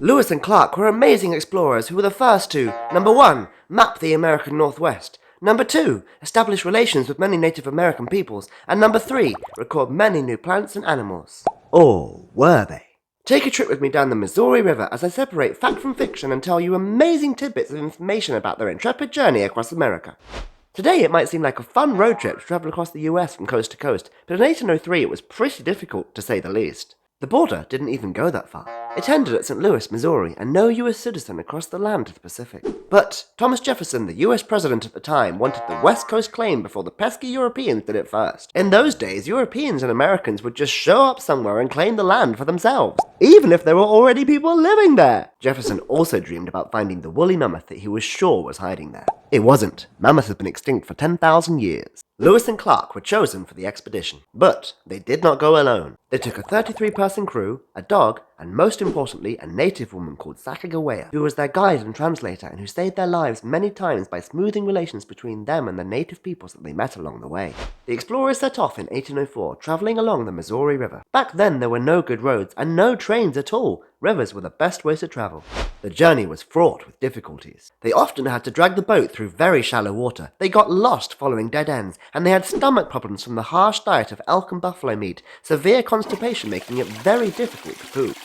Lewis and Clark were amazing explorers who were the first to, number 1, map the American Northwest, number 2, establish relations with many Native American peoples, and number 3, record many new plants and animals. Or were they? Take a trip with me down the Missouri River as I separate fact from fiction and tell you amazing tidbits of information about their intrepid journey across America. Today it might seem like a fun road trip to travel across the US from coast to coast, but in 1803 it was pretty difficult to say the least. The border didn't even go that far. It ended at St. Louis, Missouri, and no US citizen crossed the land to the Pacific. But Thomas Jefferson, the US president at the time, wanted the West Coast claim before the pesky Europeans did it first. In those days, Europeans and Americans would just show up somewhere and claim the land for themselves, even if there were already people living there. Jefferson also dreamed about finding the woolly mammoth that he was sure was hiding there. It wasn't. Mammoths had been extinct for 10,000 years. Lewis and Clark were chosen for the expedition, but they did not go alone. They took a 33-person crew, a dog, and most importantly, a native woman called Sacajawea, who was their guide and translator and who saved their lives many times by smoothing relations between them and the native peoples that they met along the way. The explorers set off in 1804, traveling along the Missouri River. Back then there were no good roads and no trains at all. Rivers were the best way to travel. The journey was fraught with difficulties. They often had to drag the boat through very shallow water. They got lost following dead ends, and they had stomach problems from the harsh diet of elk and buffalo meat, severe constipation making it very difficult to poop.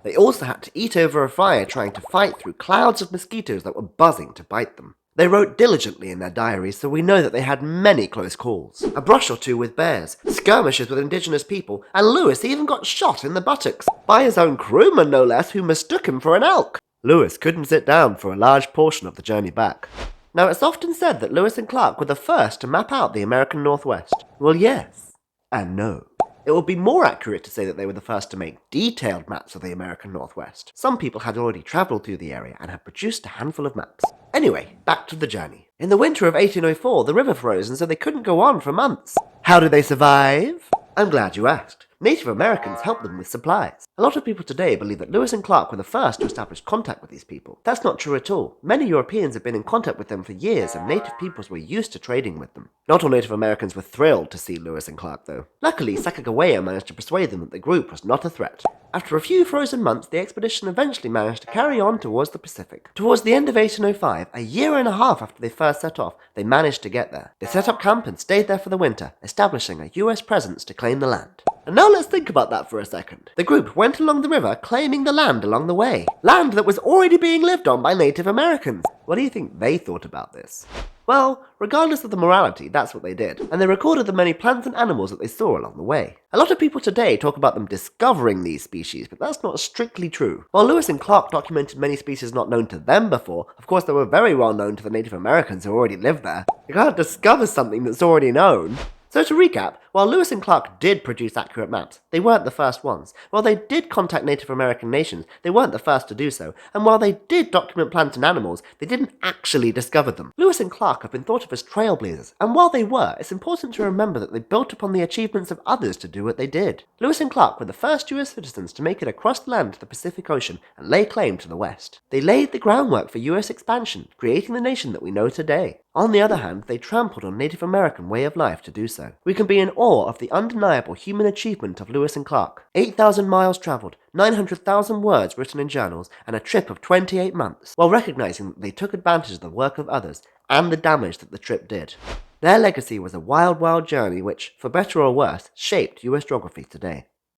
They also had to eat over a fire trying to fight through clouds of mosquitoes that were buzzing to bite them. They wrote diligently in their diaries, so we know that they had many close calls. A brush or two with bears, skirmishes with indigenous people, and Lewis even got shot in the buttocks, by his own crewman no less, who mistook him for an elk. Lewis couldn't sit down for a large portion of the journey back. Now it's often said that Lewis and Clark were the first to map out the American Northwest. Well, yes, and no. It would be more accurate to say that they were the first to make detailed maps of the American Northwest. Some people had already travelled through the area and had produced a handful of maps. Anyway, back to the journey. In the winter of 1804, the river froze and so they couldn't go on for months. How did they survive? I'm glad you asked. Native Americans helped them with supplies. A lot of people today believe that Lewis and Clark were the first to establish contact with these people. That's not true at all. Many Europeans have been in contact with them for years, and native peoples were used to trading with them. Not all Native Americans were thrilled to see Lewis and Clark, though. Luckily, Sacagawea managed to persuade them that the group was not a threat. After a few frozen months, the expedition eventually managed to carry on towards the Pacific. Towards the end of 1805, a year and a half after they first set off, they managed to get there. They set up camp and stayed there for the winter, establishing a US presence to claim the land. And now let's think about that for a second. The group went along the river claiming the land along the way. Land that was already being lived on by Native Americans. What do you think they thought about this? Well, regardless of the morality, that's what they did, and they recorded the many plants and animals that they saw along the way. A lot of people today talk about them discovering these species, but that's not strictly true. While Lewis and Clark documented many species not known to them before, of course they were very well known to the Native Americans who already lived there. You can't discover something that's already known. So to recap, while Lewis and Clark did produce accurate maps, they weren't the first ones. While they did contact Native American nations, they weren't the first to do so. And while they did document plants and animals, they didn't actually discover them. Lewis and Clark have been thought of as trailblazers, and while they were, it's important to remember that they built upon the achievements of others to do what they did. Lewis and Clark were the first US citizens to make it across land to the Pacific Ocean and lay claim to the West. They laid the groundwork for US expansion, creating the nation that we know today. On the other hand, they trampled on Native American way of life to do so. We can be in awe of the undeniable human achievement of Lewis and Clark. 8,000 miles travelled, 900,000 words written in journals, and a trip of 28 months, while recognizing that they took advantage of the work of others and the damage that the trip did. Their legacy was a wild, wild journey which, for better or worse, shaped US geography today.